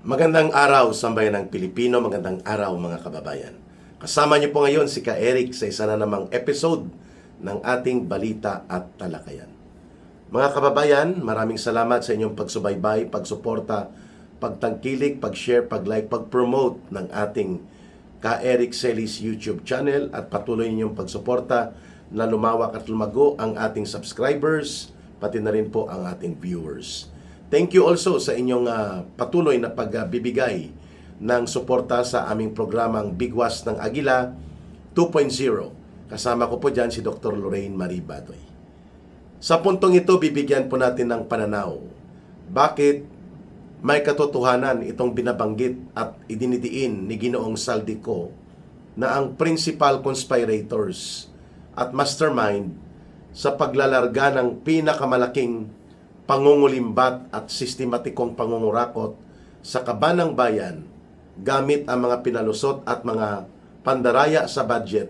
Magandang araw, sambayan ng Pilipino. Magandang araw, mga kababayan. Kasama niyo po ngayon si Ka Eric sa isa na namang episode ng ating Balita at Talakayan. Mga kababayan, maraming salamat sa inyong pagsubaybay, pagsuporta, pagtangkilik, pag-share, pag-like, pag-promote ng ating Ka Eric Celis YouTube channel at patuloy ninyong pagsuporta na lumawak at lumago ang ating subscribers, pati na rin po ang ating viewers. Thank you also sa inyong patuloy na pagbibigay ng suporta sa aming programang Bigwas ng Agila 2.0. Kasama ko po dyan si Dr. Lorraine Marie Badoy. Sa puntong ito, bibigyan po natin ng pananaw. Bakit may katotohanan itong binabanggit at idinidiin ni Ginoong Saldico na ang principal conspirators at mastermind sa paglalarga ng pinakamalaking pangungulimbat at sistematikong pangungurakot sa kaban ng bayan gamit ang mga pinalusot at mga pandaraya sa budget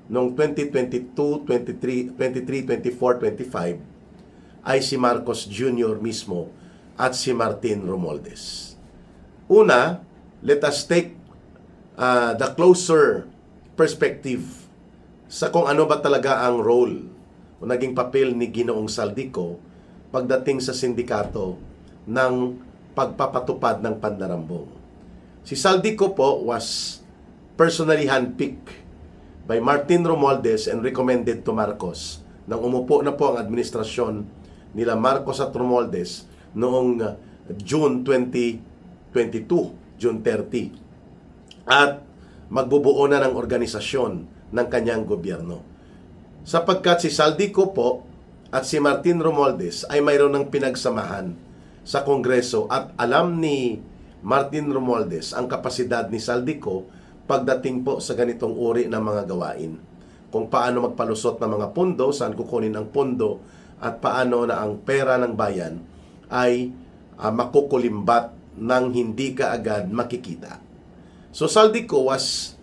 noong 2022, 23, 24, 25 ay si Marcos Jr. mismo at si Martin Romualdez. Una, let us take the closer perspective sa kung ano ba talaga ang role o naging papel ni Ginoong Saldico pagdating sa sindikato ng pagpapatupad ng pandarambong. Si Saldico po was personally handpicked by Martin Romualdez and recommended to Marcos nang umupo na po ang administrasyon nila Marcos at Romualdez noong June 2022, June 30. At magbubuo na ng organisasyon ng kanyang gobyerno. Sapagkat si Saldico po at si Martin Romualdez ay mayroon ng pinagsamahan sa Kongreso at alam ni Martin Romualdez ang kapasidad ni Saldico pagdating po sa ganitong uri ng mga gawain. Kung paano magpalusot ng mga pondo, saan kukunin ang pondo, at paano na ang pera ng bayan ay makukulimbat ng hindi kaagad makikita. So Saldico was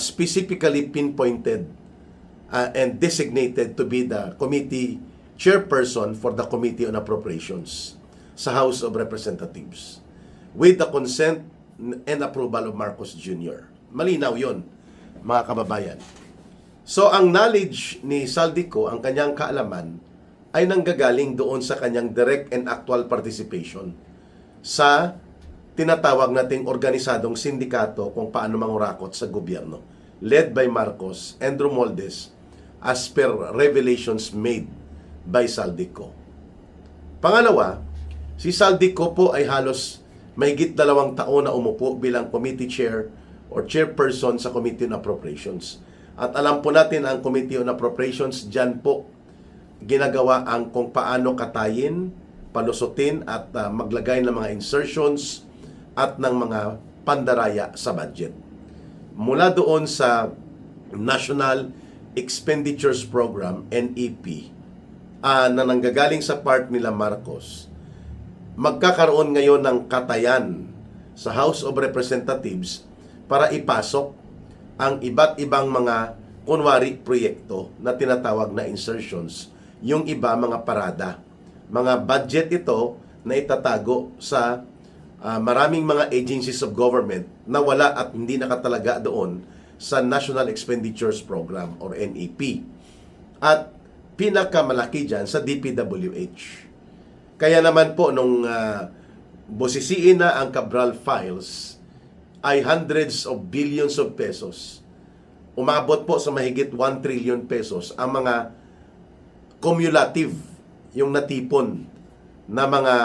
specifically pinpointed and designated to be the committee chairperson for the Committee on Appropriations sa House of Representatives with the consent and approval of Marcos Jr. Malinaw yon, mga kababayan. So ang knowledge ni Saldico, ang kanyang kaalaman, ay nanggagaling doon sa kanyang direct and actual participation sa tinatawag nating organisadong sindikato kung paano mangurakot sa gobyerno, led by Marcos and Romualdez as per revelations made by Saldico. Pangalawa, si Saldico po ay halos mahigit 2 taon na umupo bilang committee chair or chairperson sa Committee on Appropriations. At alam po natin ang Committee on Appropriations, dyan po ginagawa ang kung paano katayin, palusutin at maglagay ng mga insertions at ng mga pandaraya sa budget. Mula doon sa National Expenditures Program, NEP, na nanggagaling sa part nila Marcos, magkakaroon ngayon ng katayan sa House of Representatives para ipasok ang iba't ibang mga kunwari proyekto na tinatawag na insertions, yung iba mga parada. Mga budget ito na itatago sa maraming mga agencies of government na wala at hindi nakatalaga doon sa National Expenditures Program or NEP. At pinakamalaki dyan sa DPWH. Kaya naman po nung busisiin na ang Cabral Files ay hundreds of billions of pesos. Umabot po sa mahigit 1 trillion pesos ang mga cumulative, yung natipon na mga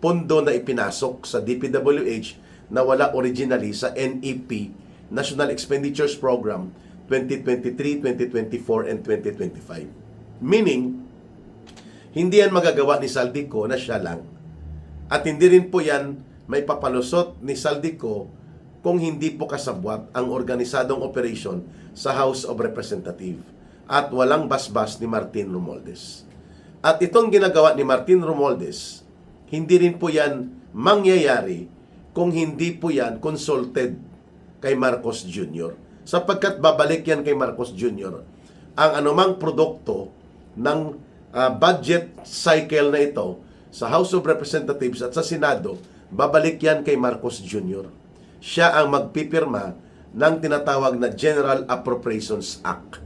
pondo na ipinasok sa DPWH na wala originally sa NEP, National Expenditures Program 2023, 2024, and 2025. Meaning, hindi yan magagawa ni Saldico na siya lang. At hindi rin po yan may papalusot ni Saldico kung hindi po kasabwat ang organisadong operation sa House of Representatives at walang basbas ni Martin Romualdez. At itong ginagawa ni Martin Romualdez, hindi rin po yan mangyayari kung hindi po yan consulted kay Marcos Jr. Sapagkat babalik yan kay Marcos Jr. ang anumang produkto ng budget cycle na ito sa House of Representatives at sa Senado, babalik yan kay Marcos Jr. Siya ang magpipirma ng tinatawag na General Appropriations Act.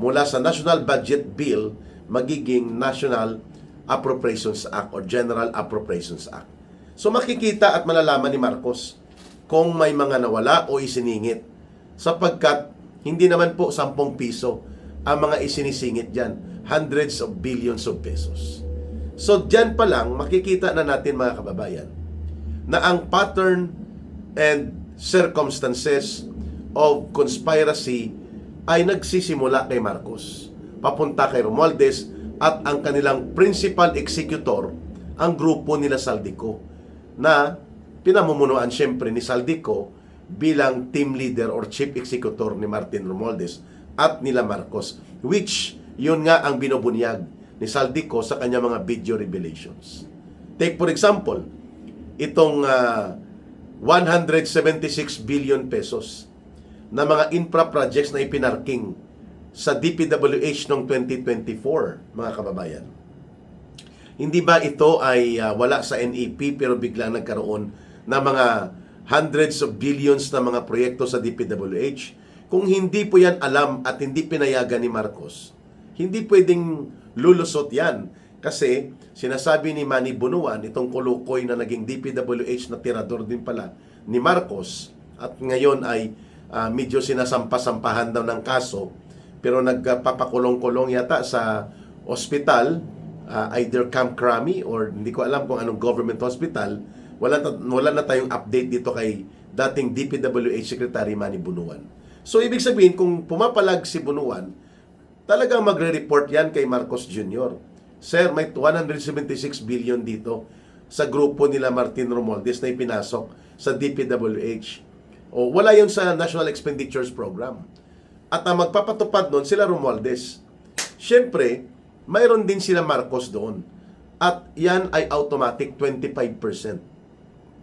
Mula sa National Budget Bill, magiging National Appropriations Act or General Appropriations Act. So makikita at malalaman ni Marcos kung may mga nawala o isiningit, sapagkat hindi naman po 10 piso ang mga isinisingit dyan, hundreds of billions of pesos. So dyan pa lang makikita na natin, mga kababayan, na ang pattern and circumstances of conspiracy ay nagsisimula kay Marcos, papunta kay Romualdez at ang kanilang principal executor, ang grupo nila Saldico, na pinamumunuan siyempre ni Saldico bilang team leader or chief executor ni Martin Romualdez at nila Marcos, which yun nga ang binubunyag ni Saldico sa kanyang mga video revelations. Take for example, itong 176 billion pesos na mga infra projects na ipinarking sa DPWH noong 2024, mga kababayan. Hindi ba ito ay wala sa NEP pero biglang nagkaroon ng mga hundreds of billions na mga proyekto sa DPWH? Kung hindi po yan alam at hindi pinayagan ni Marcos, hindi pwedeng lulusot yan. Kasi sinasabi ni Manny Bunuan, itong kulukoy na naging DPWH na tirador din pala ni Marcos, at ngayon ay medyo sinasampa-sampahan daw ng kaso, pero nagpapakulong-kulong yata sa ospital, either Camp Crame or hindi ko alam kung anong government hospital. Wala na tayong update dito kay dating DPWH Secretary Manny Bunuan. So ibig sabihin, kung pumapalag si Bunuan, talagang magre-report yan kay Marcos Jr. Sir, may 176 billion dito sa grupo nila Martin Romualdez na ipinasok sa DPWH. O wala yun sa National Expenditures Program. At ang magpapatupad doon sila Romualdez. Siyempre, mayroon din sila Marcos doon. At yan ay automatic 25%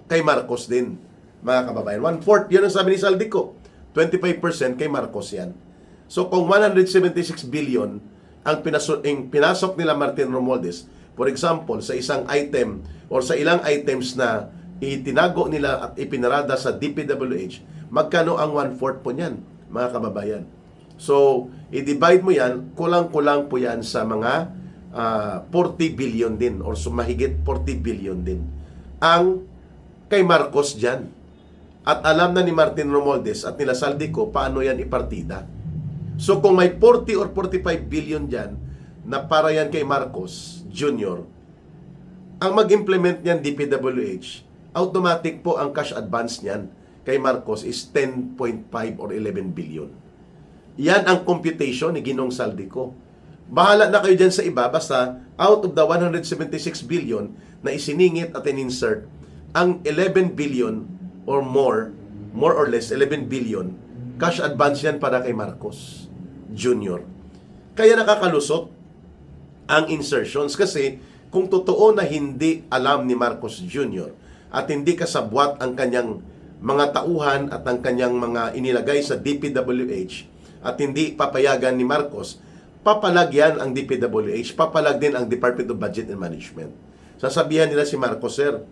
kay Marcos din, mga kababayan. 1/4, yan ang sabi ni Saldico. 25% kay Marcos yan. So kung 176 billion ang pinasok nila Martin Romualdez, for example, sa isang item or sa ilang items na itinago nila at ipinarada sa DPWH, magkano ang 1/4 po niyan, mga kababayan? So, i-divide mo yan, kulang-kulang po yan sa mga 40 billion din or sumahigit 40 billion din ang kay Marcos dyan. At alam na ni Martin Romualdez at nila Saldico paano yan ipartida. So kung may 40 or 45 billion dyan na para yan kay Marcos Jr., ang mag-implement niyan DPWH, automatic po ang cash advance niyan kay Marcos is 10.5 or 11 billion. Yan ang computation ni Ginong Saldico. Bahala na kayo dyan sa iba, basta out of the 176 billion na isiningit at in-insert, ang 11 billion or more or less 11 billion, cash advance yan para kay Marcos Jr. Kaya nakakalusot ang insertions kasi kung totoo na hindi alam ni Marcos Jr. at hindi kasabwat ang kanyang mga tauhan at ang kanyang mga inilagay sa DPWH at hindi papayagan ni Marcos, papalagyan ang DPWH, papalag din ang Department of Budget and Management. Sasabihan nila si Marcos, Sir,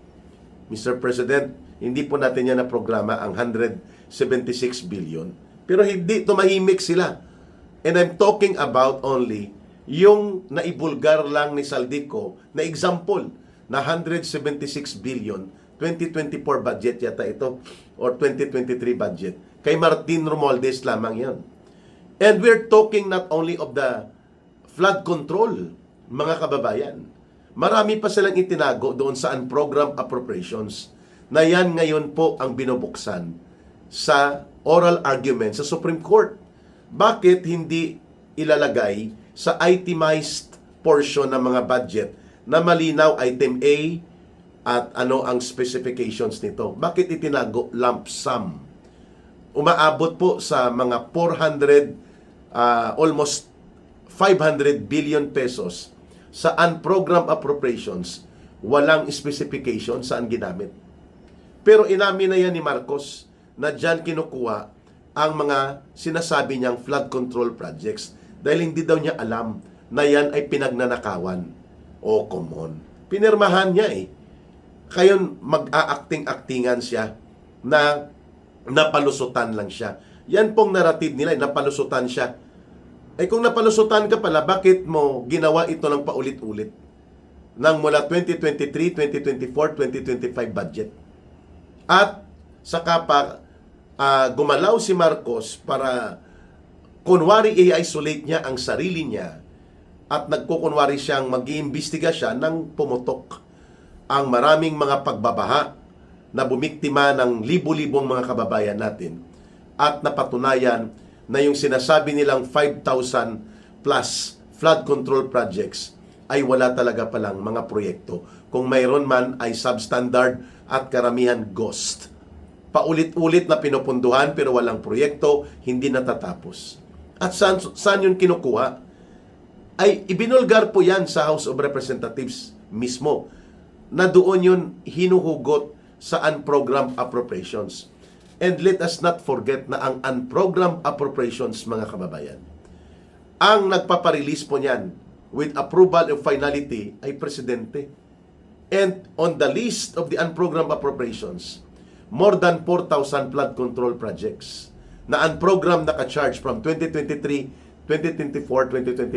Mr. President, hindi po natin yan na programa ang 176 billion. Pero hindi, tumahimik sila. And I'm talking about only yung naibulgar lang ni Saldico na example na 176 billion 2024 budget yata ito or 2023 budget. Kay Martin Romualdez lamang yan. And we're talking not only of the flood control, mga kababayan. Marami pa silang itinago doon sa unprogrammed appropriations na yan ngayon po ang binubuksan sa oral argument sa Supreme Court. Bakit hindi ilalagay sa itemized portion ng mga budget na malinaw item A at ano ang specifications nito? Bakit itinago lump sum? Umaabot po sa mga 400, almost 500 billion pesos sa unprogrammed appropriations, walang specification saan ginamit. Pero inamin na yan ni Marcos na dyan kinukuha ang mga sinasabi niyang flood control projects dahil hindi daw niya alam na yan ay pinagnanakawan. Oh, come on. Pinirmahan niya eh. kayon mag-aacting-actingan siya na napalusutan lang siya. Yan pong narrative nila, napalusutan siya. Eh kung napalusutan ka pala, bakit mo ginawa ito ng paulit-ulit? Nang mula 2023, 2024, 2025 budget. At saka pa gumalaw si Marcos para kunwari i-isolate niya ang sarili niya at nagkukunwari siyang mag-iimbestiga siya nang pumutok ang maraming mga pagbabaha na bumiktima ng libo-libong mga kababayan natin at napatunayan na yung sinasabi nilang 5,000 plus flood control projects ay wala talaga palang mga proyekto. Kung mayroon man ay substandard at karamihan ghost. Paulit-ulit na pinupunduhan pero walang proyekto, hindi natatapos. At saan yun kinukuha? Ay ibinulgar po yan sa House of Representatives mismo na doon yun hinuhugot sa unprogrammed appropriations. And let us not forget na ang unprogrammed appropriations, mga kababayan, ang nagpaparelease po niyan with approval of finality ay Presidente. And on the list of the unprogrammed appropriations, more than 4,000 flood control projects na unprogrammed naka-charge from 2023, 2024,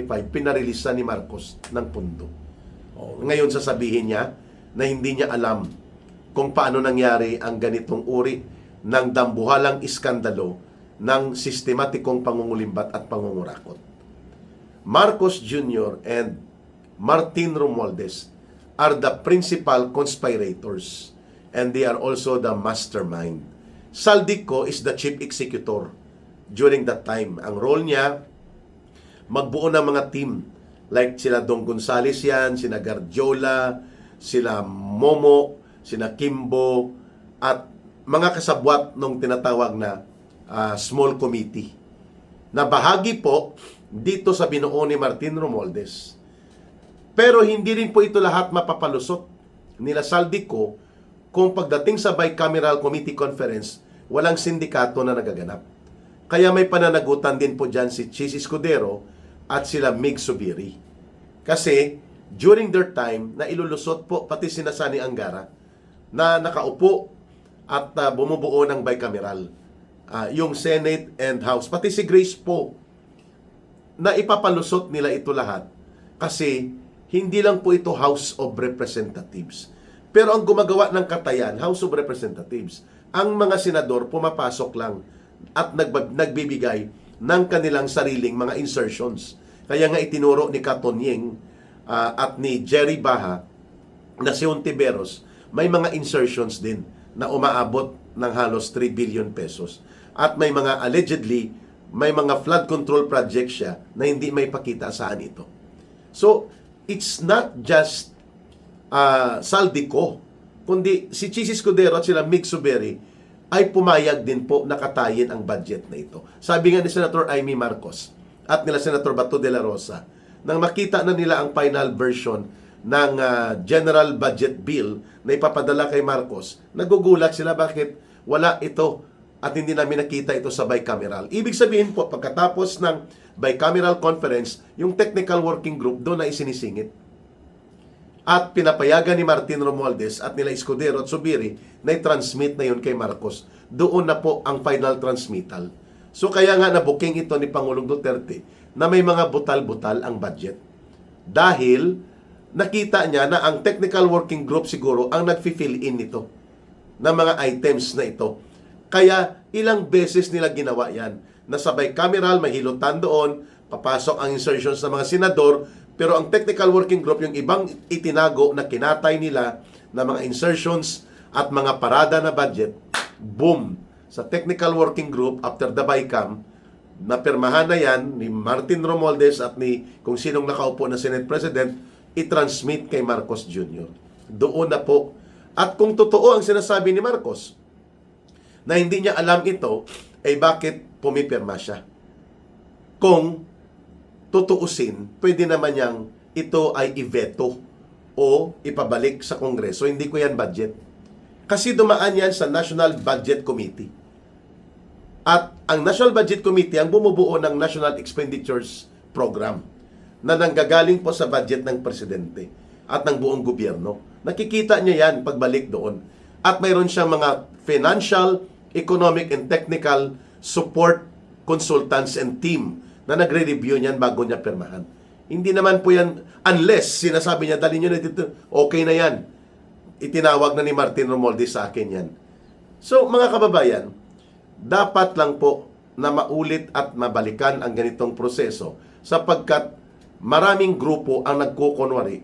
2025, pinarelease ni Marcos ng pundo. Ngayon sasabihin niya na hindi niya alam kung paano nangyari ang ganitong uri ng dambuhalang iskandalo ng sistematikong pangungulimbat at pangungurakot. Marcos Jr. and Martin Romualdez are the principal conspirators and they are also the mastermind. Saldico is the chief executor during that time. Ang role niya, magbuo ng mga team like sila Dong Gonzales yan, sina Garjola, sila Momo, sina Kimbo, at mga kasabwat nung tinatawag na small committee. Na bahagi po dito sa binuo ni Martin Romualdez. Pero hindi rin po ito lahat mapapalusot nila Saldico kung pagdating sa bicameral committee conference, walang sindikato na nagaganap. Kaya may pananagutan din po dyan si Chis Escudero at sila Mig Subiri. Kasi during their time, na ilulusot po pati sina Sani Angara na nakaupo at bumubuo ng bicameral. Yung Senate and House, pati si Grace po, na ipapalusot nila ito lahat kasi hindi lang po ito House of Representatives. Pero ang gumagawa ng katayan, House of Representatives, ang mga senador pumapasok lang at nagbibigay ng kanilang sariling mga insertions. Kaya nga itinuro ni Katonyeng at ni Jerry Baha na si Ontiveros, may mga insertions din na umaabot ng halos 3 billion pesos. At may mga allegedly, may mga flood control projects siya na hindi may pakita saan ito. So, it's not just Saldico, kundi si Chis Escudero at sila Mig Subiri ay pumayag din po nakatayin ang budget na ito. Sabi nga ni Senator Amy Marcos at nila Senator Bato de la Rosa, nang makita na nila ang final version ng General Budget Bill na ipapadala kay Marcos, nagugulat sila bakit wala ito at hindi namin nakita ito sa bicameral. Ibig sabihin po, pagkatapos ng bicameral conference, yung technical working group doon na isinisingit. At pinapayagan ni Martin Romualdez at nila Escudero at Subiri na i-transmit na yun kay Marcos. Doon na po ang final transmittal. So kaya nga nabuking ito ni Pangulong Duterte na may mga butal-butal ang budget. Dahil nakita niya na ang technical working group siguro ang nag-fill in nito na mga items na ito. Kaya ilang beses nila ginawa yan. Nasa bicameral, may hilutan doon, papasok ang insertions ng mga senador, pero ang technical working group, yung ibang itinago na kinatay nila na mga insertions at mga parada na budget, boom! Sa technical working group, after the BICAM, napirmahan na yan ni Martin Romualdez at ni kung sinong nakaupo na Senate President, i-transmit kay Marcos Jr. Doon na po. At kung totoo ang sinasabi ni Marcos, na hindi niya alam ito, ay bakit pumipirma siya? Kung tutuusin, pwede naman niyang ito ay i-veto o ipabalik sa Kongreso. Hindi ko yan budget. Kasi dumaan yan sa National Budget Committee. At ang National Budget Committee ang bumubuo ng National Expenditures Program na nanggagaling po sa budget ng Presidente. at ng buong gobyerno. Nakikita niya yan pagbalik doon. At mayroon siyang mga financial, economic, and technical support consultants and team na nagre-review niyan bago niya pirmahan. Hindi naman po yan, unless sinasabi niya, dali niyo na dito, okay na yan. Itinawag na ni Martin Romualdez sa akin yan. So, mga kababayan, dapat lang po na maulit at mabalikan ang ganitong proseso sapagkat maraming grupo ang nagkukunwari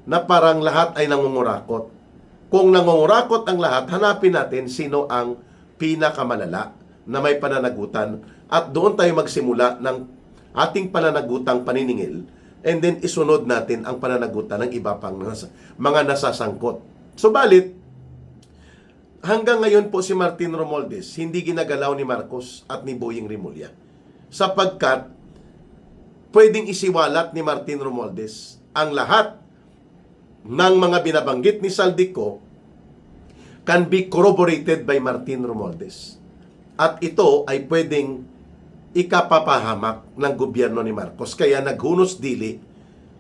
na parang lahat ay nangungurakot. Kung nangungurakot ang lahat, hanapin natin sino ang pinakamalala na may pananagutan at doon tayo magsimula ng ating pananagutang paniningil and then isunod natin ang pananagutan ng iba pang mga nasasangkot. Subalit, hanggang ngayon po si Martin Romualdez hindi ginagalaw ni Marcos at ni Boying Rimulya sapagkat pwedeng isiwalat ni Martin Romualdez ang lahat ng mga binabanggit ni Saldico can be corroborated by Martin Romualdez. At ito ay pwedeng ikapapahamak ng gobyerno ni Marcos. Kaya naghunos dili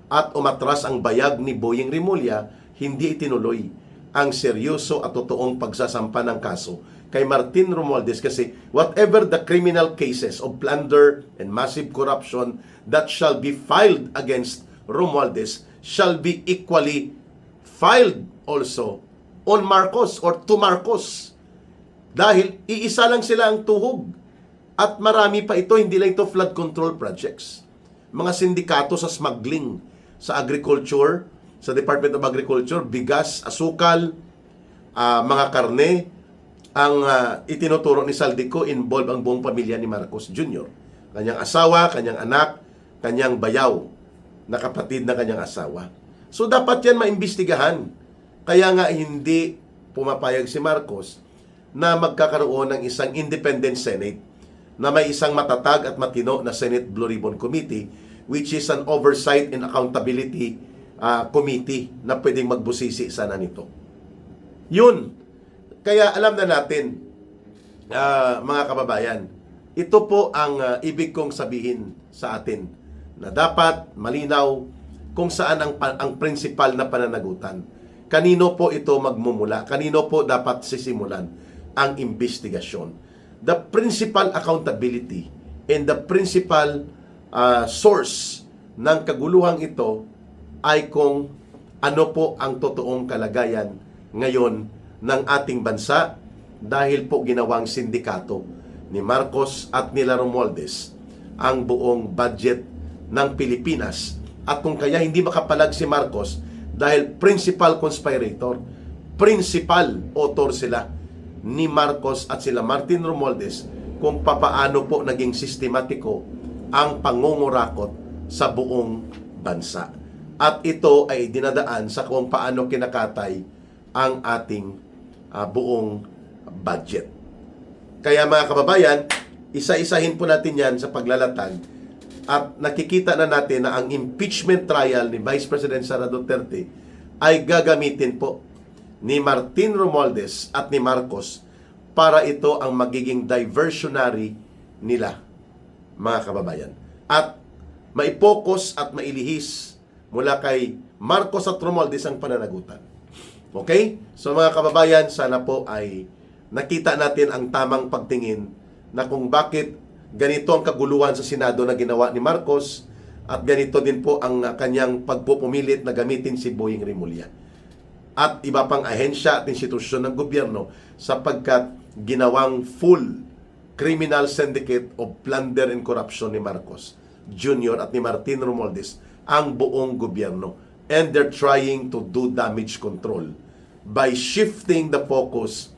at umatras ang bayag ni Boying Rimulya, hindi itinuloy ang seryoso at totoong pagsasampa ng kaso kay Martin Romualdez kasi whatever the criminal cases of plunder and massive corruption that shall be filed against Romualdez shall be equally filed also on Marcos or to Marcos. Dahil iisa lang sila ang tuhog. At marami pa ito, hindi lang ito flood control projects. Mga sindikato sa smuggling, sa agriculture, sa Department of Agriculture, bigas, asukal, mga karne, ang itinuturo ni Saldico, involve ang buong pamilya ni Marcos Jr. Kanyang asawa, kanyang anak, kanyang bayaw, na kapatid na kanyang asawa. So dapat yan maimbestigahan. Kaya nga hindi pumapayag si Marcos na magkakaroon ng isang independent Senate na may isang matatag at matino na Senate Blue Ribbon Committee which is an oversight and accountability committee na pwedeng magbusisi sana nito. Yun. Kaya alam na natin, mga kababayan, ito po ang ibig kong sabihin sa atin na dapat malinaw kung saan ang principal na pananagutan. Kanino po ito magmumula? Kanino po dapat sisimulan ang investigasyon? The principal accountability and the principal source ng kaguluhang ito ay kung ano po ang totoong kalagayan ngayon ng ating bansa dahil po ginawang sindikato ni Marcos at nila Romualdez ang buong budget ng Pilipinas at kung kaya hindi makapalag si Marcos dahil principal conspirator, principal author sila ni Marcos at sila Martin Romualdez kung papaano po naging sistematiko ang pangungurakot sa buong bansa. At ito ay dinadaan sa kung paano kinakatay ang ating buong budget. Kaya mga kababayan, isa-isahin po natin yan sa paglalatag at nakikita na natin na ang impeachment trial ni Vice President Sara Duterte ay gagamitin po ni Martin Romualdez at ni Marcos para ito ang magiging diversionary nila, mga kababayan. At maipokus at mailihis mula kay Marcos at Romualdez ang pananagutan. Okay? So mga kababayan, sana po ay nakita natin ang tamang pagtingin na kung bakit ganito ang kaguluhan sa Senado na ginawa ni Marcos at ganito din po ang kanyang pagpupumilit na gamitin si Boying Rimulya at iba pang ahensya at institusyon ng gobyerno sapagkat ginawang full criminal syndicate of plunder and corruption ni Marcos Jr. at ni Martin Romualdez ang buong gobyerno. And they're trying to do damage control by shifting the focus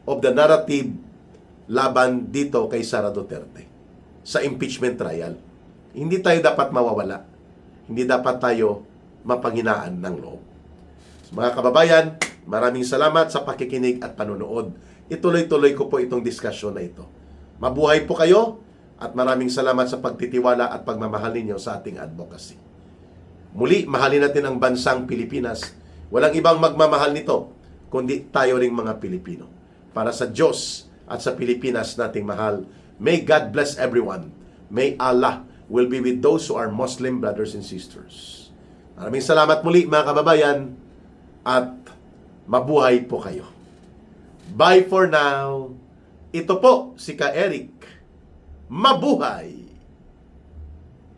of the narrative laban dito kay Sara Duterte sa impeachment trial. Hindi tayo dapat mawawala. Hindi dapat tayo mapanghinaan ng loob. Mga kababayan, maraming salamat sa pakikinig at panonood. Ituloy-tuloy ko po itong diskusyon na ito. Mabuhay po kayo at maraming salamat sa pagtitiwala at pagmamahal ninyo sa ating advocacy. Muli, mahalin natin ang bansang Pilipinas. Walang ibang magmamahal nito, kundi tayo ring mga Pilipino. Para sa Diyos at sa Pilipinas nating mahal, may God bless everyone. May Allah will be with those who are Muslim brothers and sisters. Maraming salamat muli mga kababayan at mabuhay po kayo. Bye for now. Ito po si Ka Eric. Mabuhay!